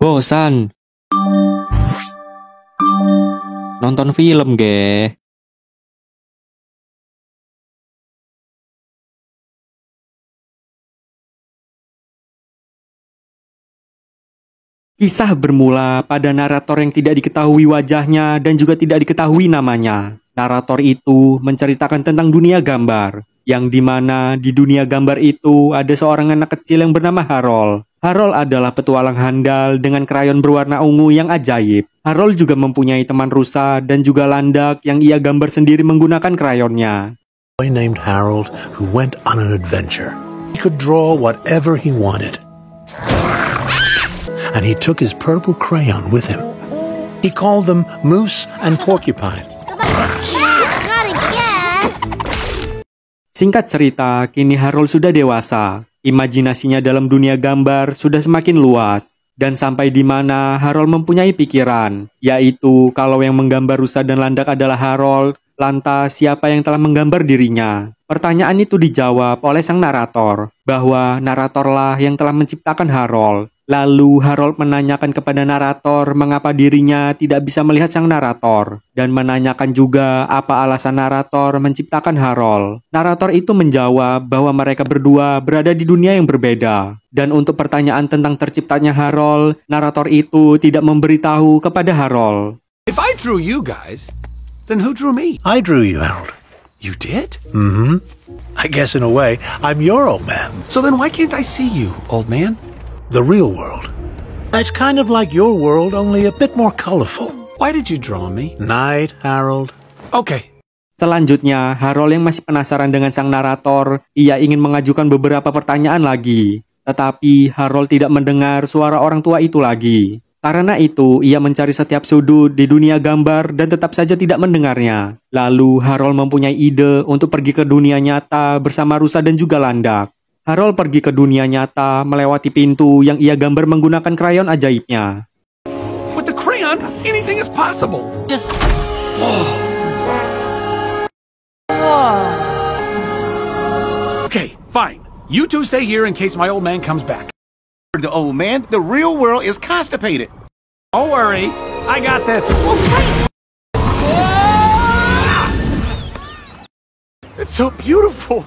Bosan nonton film ge. Kisah bermula pada narator yang tidak diketahui wajahnya dan juga tidak diketahui namanya. Narator itu menceritakan tentang dunia gambar, yang dimana di dunia gambar itu ada seorang anak kecil yang bernama Harold. Harold adalah petualang handal dengan krayon berwarna ungu yang ajaib. Harold juga mempunyai teman rusa dan juga landak yang ia gambar sendiri menggunakan krayonnya. Boy named Harold who went on an adventure. He could draw whatever he wanted. And he took his purple crayon with him. He called them Moose and Porcupine. Not again! Singkat cerita, kini Harold sudah dewasa. Imajinasinya dalam dunia gambar sudah semakin luas. Dan sampai di mana Harold mempunyai pikiran, yaitu kalau yang menggambar rusa dan landak adalah Harold, lantas siapa yang telah menggambar dirinya? Pertanyaan itu dijawab oleh sang narator, bahwa naratorlah yang telah menciptakan Harold. Lalu Harold menanyakan kepada narator mengapa dirinya tidak bisa melihat sang narator, dan menanyakan juga apa alasan narator menciptakan Harold. Narator itu menjawab bahwa mereka berdua berada di dunia yang berbeda. Dan untuk pertanyaan tentang terciptanya Harold, narator itu tidak memberitahu kepada Harold. If I drew you guys, then who drew me? I drew you, Harold. You did? Mm-hmm. I guess in a way, I'm your old man. So then why can't I see you, old man? The real world. It's kind of like your world, only a bit more colorful. Why did you draw me? Night, Harold. Okay. Selanjutnya, Harold yang masih penasaran dengan sang narator, ia ingin mengajukan beberapa pertanyaan lagi. Tetapi Harold tidak mendengar suara orang tua itu lagi. Karena itu, ia mencari setiap sudut di dunia gambar dan tetap saja tidak mendengarnya. Lalu, Harold mempunyai ide untuk pergi ke dunia nyata bersama rusa dan juga landak. Harold pergi ke dunia nyata melewati pintu yang ia gambar menggunakan krayon ajaibnya. With the crayon, anything is possible. Just... Okay, fine. You two stay here in case my old man comes back. The old man, the real world is constipated. Don't worry, I got this. It's so beautiful.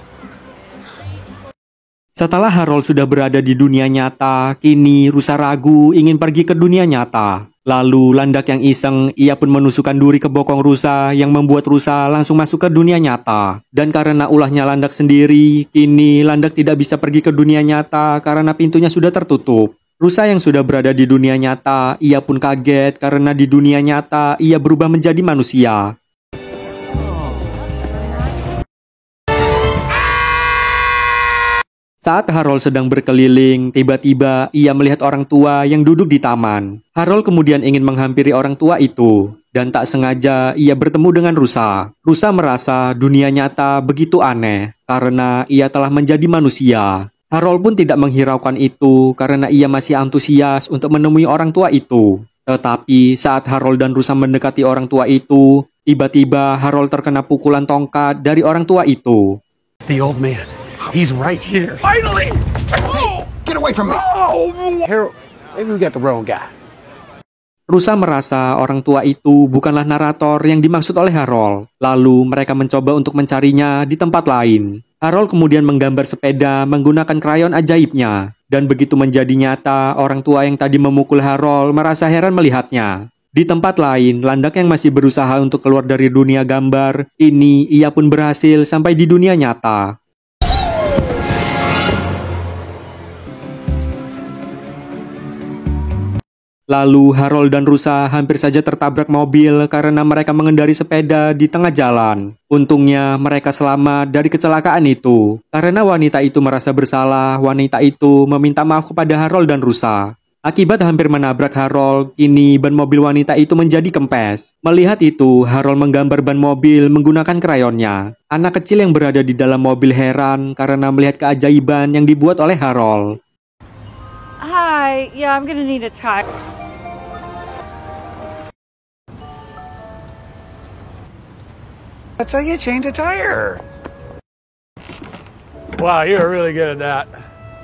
Setelah Harold sudah berada di dunia nyata, kini rusa ragu ingin pergi ke dunia nyata. Lalu landak yang iseng, ia pun menusukkan duri ke bokong rusa yang membuat rusa langsung masuk ke dunia nyata. Dan karena ulahnya landak sendiri, kini landak tidak bisa pergi ke dunia nyata karena pintunya sudah tertutup. Rusa yang sudah berada di dunia nyata, ia pun kaget karena di dunia nyata ia berubah menjadi manusia. Saat Harold sedang berkeliling, tiba-tiba ia melihat orang tua yang duduk di taman. Harold kemudian ingin menghampiri orang tua itu, dan tak sengaja ia bertemu dengan rusa. Rusa merasa dunia nyata begitu aneh, karena ia telah menjadi manusia. Harold pun tidak menghiraukan itu, karena ia masih antusias untuk menemui orang tua itu. Tetapi saat Harold dan rusa mendekati orang tua itu, tiba-tiba Harold terkena pukulan tongkat dari orang tua itu. The old man. He's right here. Finally! Hey, get away from me! Harold, maybe we got the wrong guy. Rusa merasa orang tua itu bukanlah narator yang dimaksud oleh Harold. Lalu mereka mencoba untuk mencarinya di tempat lain. Harold kemudian menggambar sepeda menggunakan krayon ajaibnya. Dan begitu menjadi nyata, orang tua yang tadi memukul Harold merasa heran melihatnya. Di tempat lain, landak yang masih berusaha untuk keluar dari dunia gambar, ini ia pun berhasil sampai di dunia nyata. Lalu Harold dan rusa hampir saja tertabrak mobil karena mereka mengendari sepeda di tengah jalan. Untungnya mereka selamat dari kecelakaan itu. Karena wanita itu merasa bersalah, wanita itu meminta maaf kepada Harold dan rusa. Akibat hampir menabrak Harold, kini ban mobil wanita itu menjadi kempes. Melihat itu, Harold menggambar ban mobil menggunakan krayonnya. Anak kecil yang berada di dalam mobil heran karena melihat keajaiban yang dibuat oleh Harold. Hi, yeah, I'm gonna need a tire. That's how you change a tire. Wow, you're really good at that.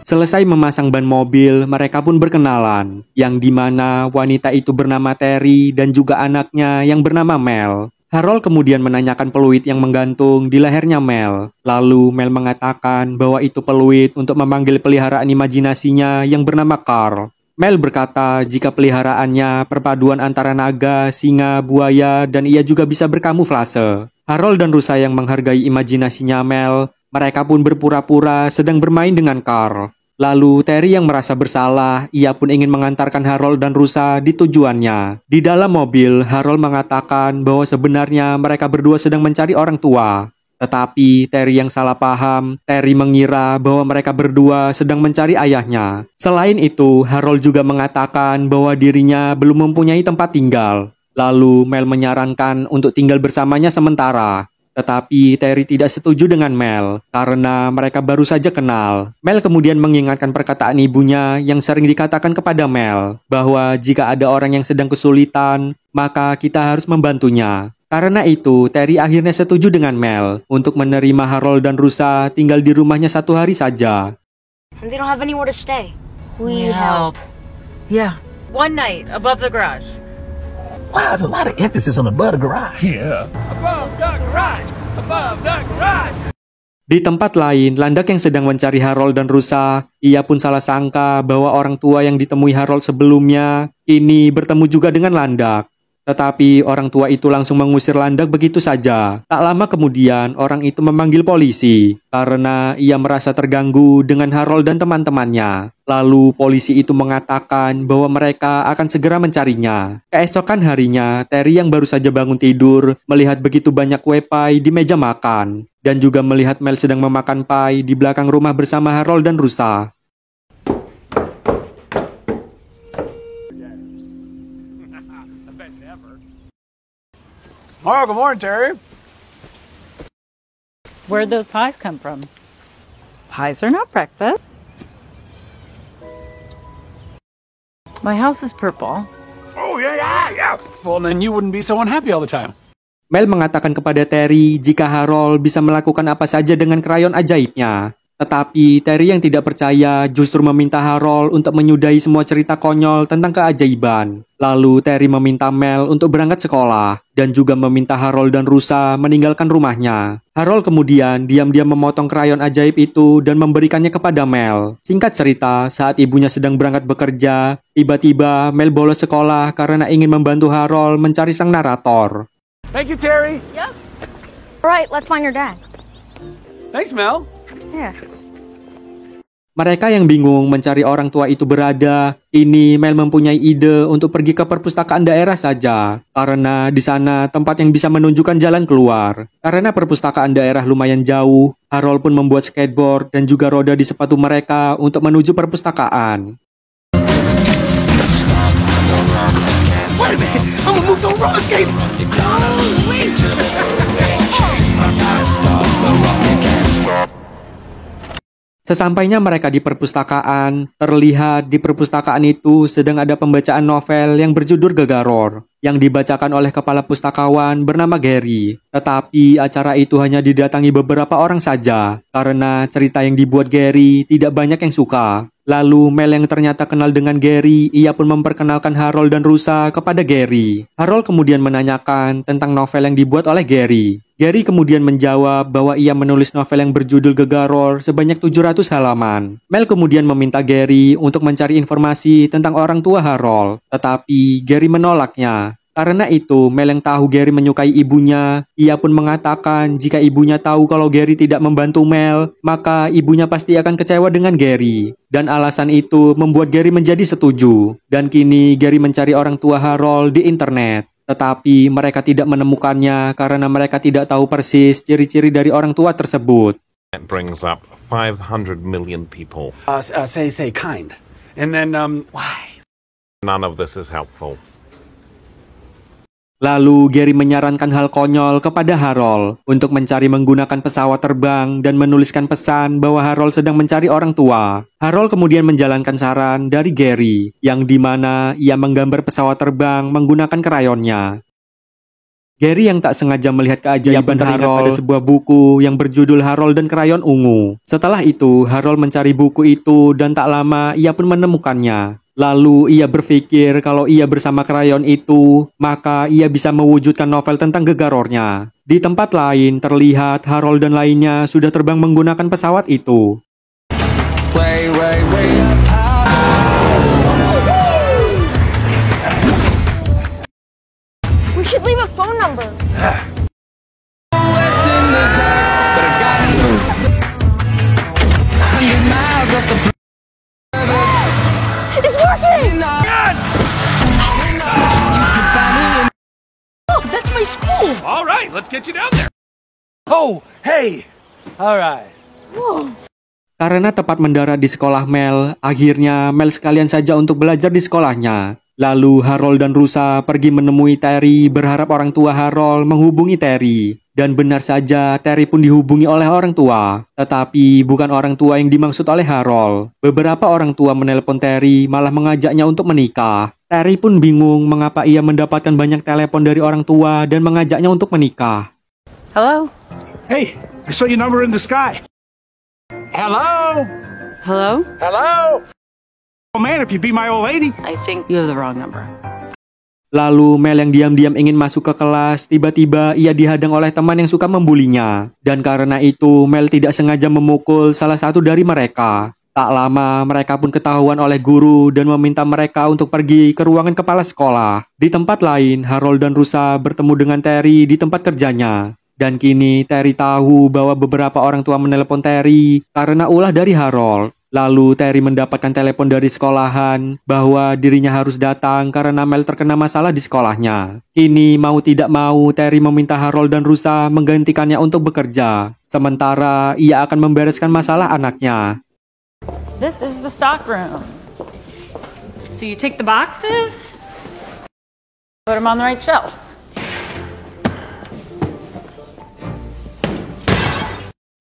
Selesai memasang ban mobil, mereka pun berkenalan, yang dimana wanita itu bernama Terry dan juga anaknya yang bernama Mel. Harold kemudian menanyakan peluit yang menggantung di lehernya Mel. Lalu Mel mengatakan bahwa itu peluit untuk memanggil peliharaan imajinasinya yang bernama Carl. Mel berkata jika peliharaannya perpaduan antara naga, singa, buaya, dan ia juga bisa berkamuflase. Harold dan Rusa yang menghargai imajinasinya Mel, mereka pun berpura-pura sedang bermain dengan Carl. Lalu Terry yang merasa bersalah, ia pun ingin mengantarkan Harold dan Rusa di tujuannya. Di dalam mobil, Harold mengatakan bahwa sebenarnya mereka berdua sedang mencari orang tua. Tetapi Terry yang salah paham, Terry mengira bahwa mereka berdua sedang mencari ayahnya. Selain itu, Harold juga mengatakan bahwa dirinya belum mempunyai tempat tinggal. Lalu Mel menyarankan untuk tinggal bersamanya sementara. Tetapi Terry tidak setuju dengan Mel, karena mereka baru saja kenal. Mel kemudian mengingatkan perkataan ibunya yang sering dikatakan kepada Mel, bahwa jika ada orang yang sedang kesulitan, maka kita harus membantunya. Karena itu, Terry akhirnya setuju dengan Mel untuk menerima Harold dan Rusa tinggal di rumahnya 1 hari saja. And they don't have anywhere to stay. We help. Yeah. One night above the garage. Wow, there's a lot of emphasis on above the garage. Yeah. Above the garage! Above the garage! Di tempat lain, Landak yang sedang mencari Harold dan Rusa, ia pun salah sangka bahwa orang tua yang ditemui Harold sebelumnya, kini bertemu juga dengan Landak. Tetapi orang tua itu langsung mengusir Landak begitu saja. Tak lama kemudian, orang itu memanggil polisi karena ia merasa terganggu dengan Harold dan teman-temannya. Lalu polisi itu mengatakan bahwa mereka akan segera mencarinya. Keesokan harinya, Terry yang baru saja bangun tidur melihat begitu banyak kue pie di meja makan dan juga melihat Mel sedang memakan pie di belakang rumah bersama Harold dan Rusa. Oh, good morning, Terry. Where'd those pies come from? Pies are not breakfast. My house is purple. Oh, yeah. Well, then you wouldn't be so unhappy all the time. Mel mengatakan kepada Terry jika Harold bisa melakukan apa saja dengan krayon ajaibnya. Tetapi Terry yang tidak percaya justru meminta Harold untuk menyudahi semua cerita konyol tentang keajaiban. Lalu Terry meminta Mel untuk berangkat sekolah dan juga meminta Harold dan Rusa meninggalkan rumahnya. Harold kemudian diam-diam memotong krayon ajaib itu dan memberikannya kepada Mel. Singkat cerita, saat ibunya sedang berangkat bekerja, tiba-tiba Mel bolos sekolah karena ingin membantu Harold mencari sang narator. Thank you, Terry. Yep. All right, let's find your dad. Thanks, Mel. Yeah. Mereka yang bingung mencari orang tua itu berada, ini Mel mempunyai ide untuk pergi ke perpustakaan daerah saja. Karena di sana tempat yang bisa menunjukkan jalan keluar. Karena perpustakaan daerah lumayan jauh, Harold pun membuat skateboard dan juga roda di sepatu mereka untuk menuju perpustakaan. Wait a minute, I'm gonna move those roller skates. Oh, wait. Sesampainya mereka di perpustakaan, terlihat di perpustakaan itu sedang ada pembacaan novel yang berjudul Gegaror, yang dibacakan oleh kepala pustakawan bernama Gary. Tetapi acara itu hanya didatangi beberapa orang saja, karena cerita yang dibuat Gary tidak banyak yang suka. Lalu Mel yang ternyata kenal dengan Gary, ia pun memperkenalkan Harold dan Rusa kepada Gary. Harold kemudian menanyakan tentang novel yang dibuat oleh Gary. Gary kemudian menjawab bahwa ia menulis novel yang berjudul Gegaror sebanyak 700 halaman. Mel kemudian meminta Gary untuk mencari informasi tentang orang tua Harold, tetapi Gary menolaknya. Karena itu, Mel yang tahu Gary menyukai ibunya, ia pun mengatakan jika ibunya tahu kalau Gary tidak membantu Mel, maka ibunya pasti akan kecewa dengan Gary. Dan alasan itu membuat Gary menjadi setuju. Dan kini Gary mencari orang tua Harold di internet. Tetapi mereka tidak menemukannya karena mereka tidak tahu persis ciri-ciri dari orang tua tersebut. That brings up 500 million people. Say kind. And then, why? None of this is helpful. Lalu Gary menyarankan hal konyol kepada Harold untuk mencari menggunakan pesawat terbang dan menuliskan pesan bahwa Harold sedang mencari orang tua. Harold kemudian menjalankan saran dari Gary, yang dimana ia menggambar pesawat terbang menggunakan krayonnya. Gary yang tak sengaja melihat keajaiban Harold pada sebuah buku yang berjudul Harold dan Krayon Ungu. Setelah itu, Harold mencari buku itu dan tak lama ia pun menemukannya. Lalu ia berpikir kalau ia bersama krayon itu, maka ia bisa mewujudkan novel tentang Gegarornya. Di tempat lain, terlihat Harold dan lainnya sudah terbang menggunakan pesawat itu. We should leave a phone number. It's working! Look, that's my school. All right, let's get you down there. Oh, hey. All right. Karena tepat mendarat di sekolah Mel, akhirnya Mel sekalian saja untuk belajar di sekolahnya. Lalu Harold dan Rusa pergi menemui Terry berharap orang tua Harold menghubungi Terry. Dan benar saja Terry pun dihubungi oleh orang tua. Tetapi bukan orang tua yang dimaksud oleh Harold. Beberapa orang tua menelpon Terry malah mengajaknya untuk menikah. Terry pun bingung mengapa ia mendapatkan banyak telepon dari orang tua dan mengajaknya untuk menikah. Hello? Hey, I saw your number in the sky. Hello? Hello? Hello? Oh man, if you be my old lady. I think you have the wrong number. Lalu Mel yang diam-diam ingin masuk ke kelas, tiba-tiba ia dihadang oleh teman yang suka membulinya. Dan karena itu Mel tidak sengaja memukul salah satu dari mereka. Tak lama mereka pun ketahuan oleh guru dan meminta mereka untuk pergi ke ruangan kepala sekolah. Di tempat lain, Harold dan Rusa bertemu dengan Terry di tempat kerjanya. Dan kini Terry tahu bahwa beberapa orang tua menelepon Terry karena ulah dari Harold. Lalu Terry mendapatkan telepon dari sekolahan bahwa dirinya harus datang karena Mel terkena masalah di sekolahnya. Kini mau tidak mau Terry meminta Harold dan Rusa menggantikannya untuk bekerja. Sementara ia akan membereskan masalah anaknya. This is the stock room. So you take the boxes, put them on the right shelf.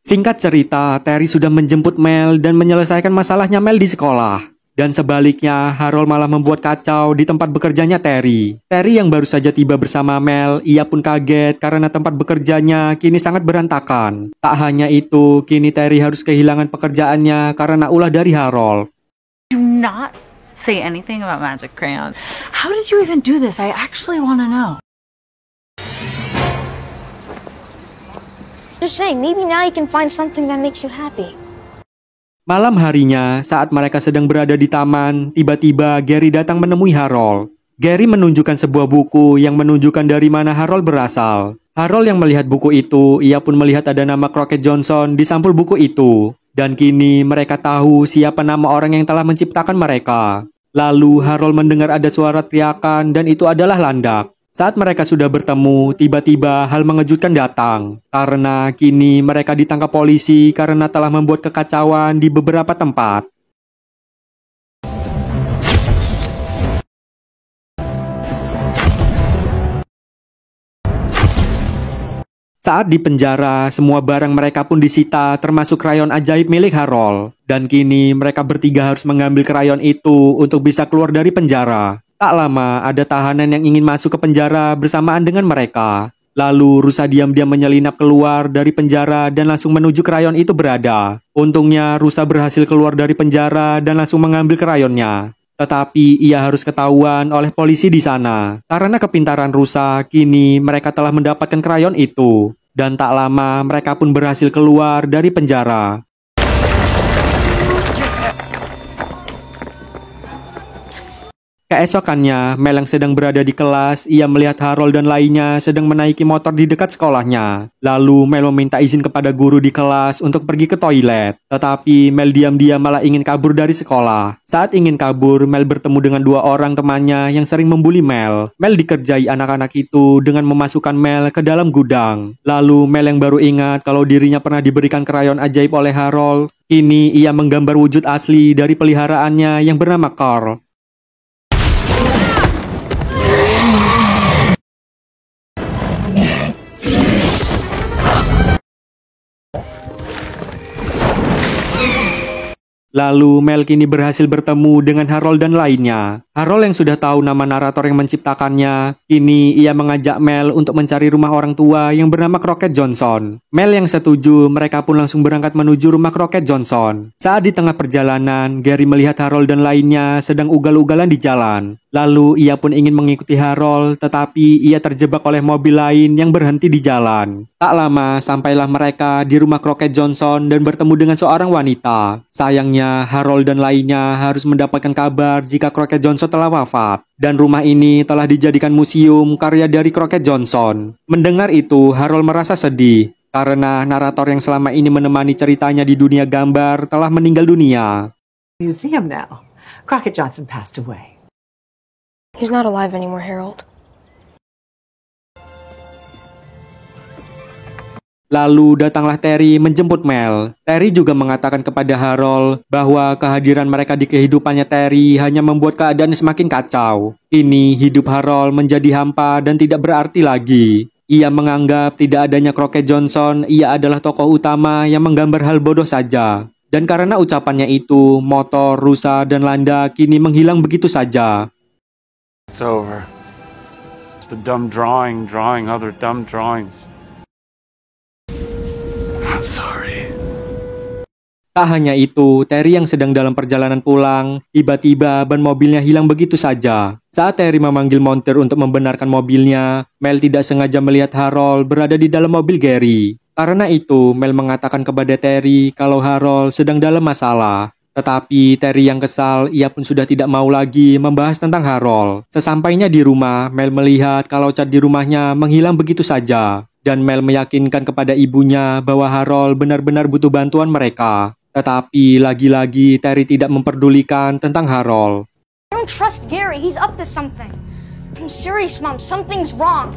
Singkat cerita, Terry sudah menjemput Mel dan menyelesaikan masalahnya Mel di sekolah. Dan sebaliknya, Harold malah membuat kacau di tempat bekerjanya Terry. Terry yang baru saja tiba bersama Mel, ia pun kaget karena tempat bekerjanya kini sangat berantakan. Tak hanya itu, kini Terry harus kehilangan pekerjaannya karena ulah dari Harold. Do not say anything about Magic Crayon. How did you even do this? I actually want to know. Just saying, maybe now you can find something that makes you happy. Malam harinya, saat mereka sedang berada di taman, tiba-tiba Gary datang menemui Harold. Gary menunjukkan sebuah buku yang menunjukkan dari mana Harold berasal. Harold yang melihat buku itu, ia pun melihat ada nama Crockett Johnson di sampul buku itu. Dan kini mereka tahu siapa nama orang yang telah menciptakan mereka. Lalu Harold mendengar ada suara teriakan dan itu adalah Landak. Saat mereka sudah bertemu, tiba-tiba hal mengejutkan datang. Karena kini mereka ditangkap polisi karena telah membuat kekacauan di beberapa tempat. Saat di penjara, semua barang mereka pun disita termasuk krayon ajaib milik Harold. Dan kini mereka bertiga harus mengambil krayon itu untuk bisa keluar dari penjara. Tak lama, ada tahanan yang ingin masuk ke penjara bersamaan dengan mereka. Lalu, Rusa diam-diam menyelinap keluar dari penjara dan langsung menuju krayon itu berada. Untungnya, Rusa berhasil keluar dari penjara dan langsung mengambil krayonnya. Tetapi, ia harus ketahuan oleh polisi di sana. Karena kepintaran Rusa, kini mereka telah mendapatkan krayon itu. Dan tak lama, mereka pun berhasil keluar dari penjara. Keesokannya, Mel yang sedang berada di kelas, ia melihat Harold dan lainnya sedang menaiki motor di dekat sekolahnya. Lalu Mel meminta izin kepada guru di kelas untuk pergi ke toilet. Tetapi Mel diam-diam malah ingin kabur dari sekolah. Saat ingin kabur, Mel bertemu dengan dua orang temannya yang sering membuli Mel. Mel dikerjai anak-anak itu dengan memasukkan Mel ke dalam gudang. Lalu Mel yang baru ingat kalau dirinya pernah diberikan krayon ajaib oleh Harold. Kini ia menggambar wujud asli dari peliharaannya yang bernama Carl. Lalu Mel kini berhasil bertemu dengan Harold dan lainnya. Harold yang sudah tahu nama narator yang menciptakannya, kini ia mengajak Mel untuk mencari rumah orang tua yang bernama Crockett Johnson. Mel yang setuju, mereka pun langsung berangkat menuju rumah Crockett Johnson. Saat di tengah perjalanan, Gary melihat Harold dan lainnya sedang ugal-ugalan di jalan. Lalu ia pun ingin mengikuti Harold, tetapi ia terjebak oleh mobil lain yang berhenti di jalan. Tak lama, sampailah mereka di rumah Crockett Johnson dan bertemu dengan seorang wanita. Sayangnya, Harold dan lainnya harus mendapatkan kabar jika Crockett Johnson telah wafat. Dan rumah ini telah dijadikan museum karya dari Crockett Johnson. Mendengar itu, Harold merasa sedih, karena narator yang selama ini menemani ceritanya di dunia gambar telah meninggal dunia. Museum now. Crockett Johnson passed away. He's not alive anymore, Harold. Lalu datanglah Terry menjemput Mel. Terry juga mengatakan kepada Harold bahwa kehadiran mereka di kehidupannya Terry hanya membuat keadaan semakin kacau. Kini hidup Harold menjadi hampa dan tidak berarti lagi. Ia menganggap tidak adanya Crockett Johnson, ia adalah tokoh utama yang menggambar hal bodoh saja. Dan karena ucapannya itu, motor, rusa, dan landa kini menghilang begitu saja. It's over. It's the dumb drawing other dumb drawings. I'm sorry. Tak hanya itu, Terry yang sedang dalam perjalanan pulang, tiba-tiba ban mobilnya hilang begitu saja. Saat Terry memanggil montir untuk membenarkan mobilnya, Mel tidak sengaja melihat Harold berada di dalam mobil Gary. Karena itu, Mel mengatakan kepada Terry kalau Harold sedang dalam masalah. Tetapi Terry yang kesal, ia pun sudah tidak mau lagi membahas tentang Harold. Sesampainya di rumah, Mel melihat kalau cat di rumahnya menghilang begitu saja. Dan Mel meyakinkan kepada ibunya bahwa Harold benar-benar butuh bantuan mereka. Tetapi lagi-lagi Terry tidak memperdulikan tentang Harold. I don't trust Gary. He's up to something. I'm serious, Mom. Something's wrong.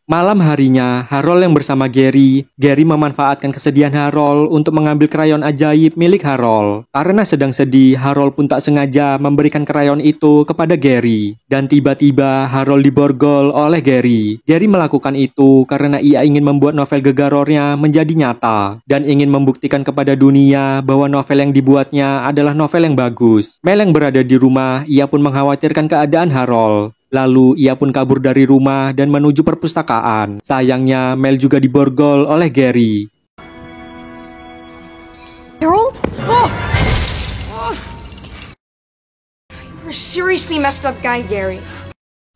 Malam harinya, Harold yang bersama Gary memanfaatkan kesedihan Harold untuk mengambil krayon ajaib milik Harold. Karena sedang sedih, Harold pun tak sengaja memberikan krayon itu kepada Gary. Dan tiba-tiba Harold diborgol oleh Gary. Gary melakukan itu karena ia ingin membuat novel gegarornya menjadi nyata. Dan ingin membuktikan kepada dunia bahwa novel yang dibuatnya adalah novel yang bagus. Mel yang berada di rumah, ia pun mengkhawatirkan keadaan Harold. Lalu ia pun kabur dari rumah dan menuju perpustakaan. Sayangnya Mel juga diborgol oleh Gary. Harold? Oh! You're a seriously messed up guy, Gary.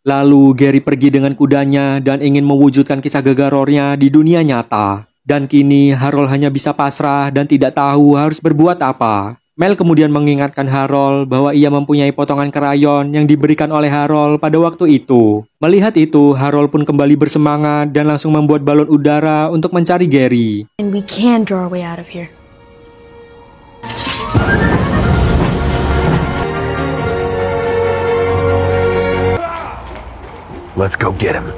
Lalu Gary pergi dengan kudanya dan ingin mewujudkan kisah gegarornya di dunia nyata. Dan kini Harold hanya bisa pasrah dan tidak tahu harus berbuat apa. Mel kemudian mengingatkan Harold bahwa ia mempunyai potongan krayon yang diberikan oleh Harold pada waktu itu. Melihat itu, Harold pun kembali bersemangat dan langsung membuat balon udara untuk mencari Gary. And we can draw our way out of here. Let's go get him.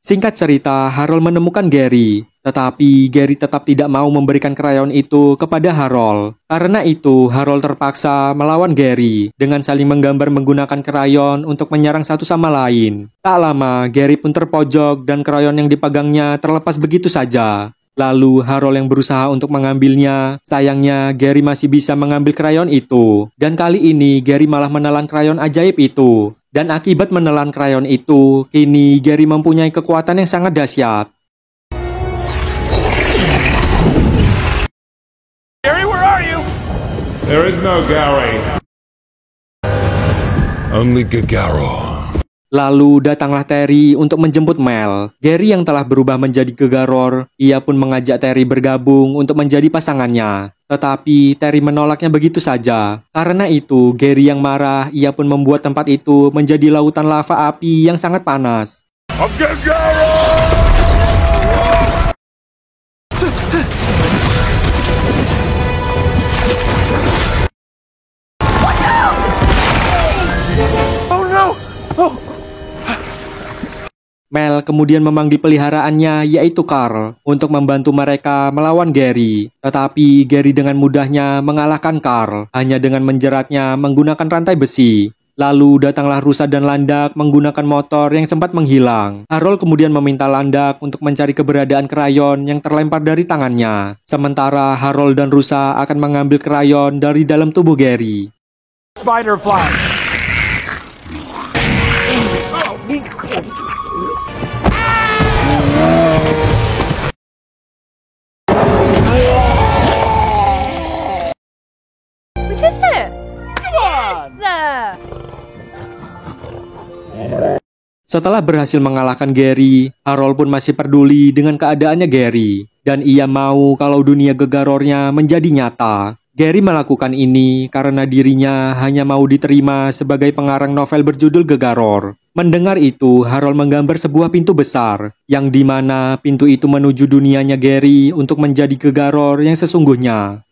Singkat cerita, Harold menemukan Gary. Tetapi Gary tetap tidak mau memberikan krayon itu kepada Harold. Karena itu, Harold terpaksa melawan Gary dengan saling menggambar menggunakan krayon untuk menyerang satu sama lain. Tak lama, Gary pun terpojok dan krayon yang dipegangnya terlepas begitu saja. Lalu Harold yang berusaha untuk mengambilnya. Sayangnya Gary masih bisa mengambil krayon itu. Dan kali ini Gary malah menelan krayon ajaib itu. Dan akibat menelan krayon itu, kini Gary mempunyai kekuatan yang sangat dahsyat. Gary, where are you? There is no Gary. Only Gagaro. Lalu datanglah Terry untuk menjemput Mel. Gary yang telah berubah menjadi gegaror, ia pun mengajak Terry bergabung untuk menjadi pasangannya. Tetapi Terry menolaknya begitu saja. Karena itu, Gary yang marah, ia pun membuat tempat itu menjadi lautan lava api yang sangat panas. Mel kemudian memanggil peliharaannya yaitu Carl untuk membantu mereka melawan Gary. Tetapi Gary dengan mudahnya mengalahkan Carl hanya dengan menjeratnya menggunakan rantai besi. Lalu datanglah Rusa dan Landak menggunakan motor yang sempat menghilang. Harold kemudian meminta Landak untuk mencari keberadaan krayon yang terlempar dari tangannya. Sementara Harold dan Rusa akan mengambil krayon dari dalam tubuh Gary. Spider-fly. What is it? Yes! Setelah berhasil mengalahkan Gary, Harold pun masih peduli dengan keadaannya Gary. Dan ia mau kalau dunia Gegarornya menjadi nyata. Gary melakukan ini karena dirinya hanya mau diterima sebagai pengarang novel berjudul Gegaror. Mendengar itu, Harold menggambar sebuah pintu besar, yang dimana pintu itu menuju dunianya Gary untuk menjadi Gegaror yang sesungguhnya.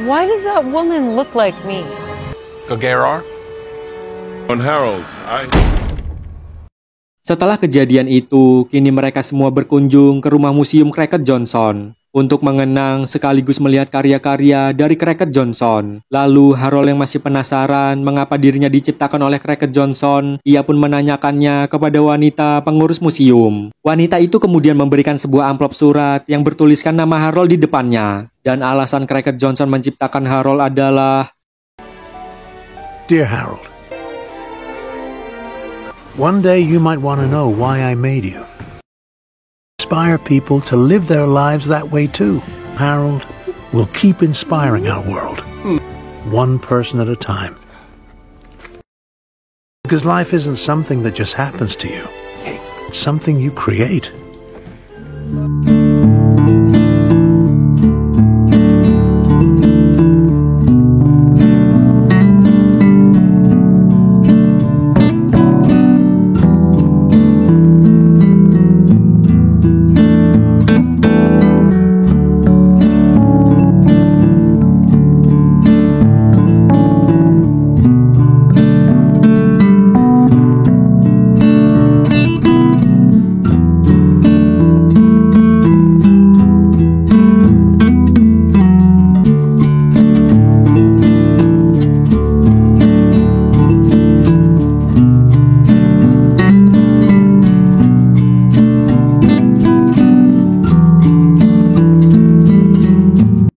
Why does that woman look like me? Gegaror? On Harold, Setelah kejadian itu, kini mereka semua berkunjung ke rumah museum Cracked Johnson untuk mengenang sekaligus melihat karya-karya dari Cracked Johnson. Lalu Harold yang masih penasaran mengapa dirinya diciptakan oleh Cracked Johnson, ia pun menanyakannya kepada wanita pengurus museum. Wanita itu kemudian memberikan sebuah amplop surat yang bertuliskan nama Harold di depannya. Dan alasan Cracked Johnson menciptakan Harold adalah, Dear Harold, one day you might want to know why I made you. Inspire people to live their lives that way too. Harold will keep inspiring our world, one person at a time. Because life isn't something that just happens to you. It's something you create.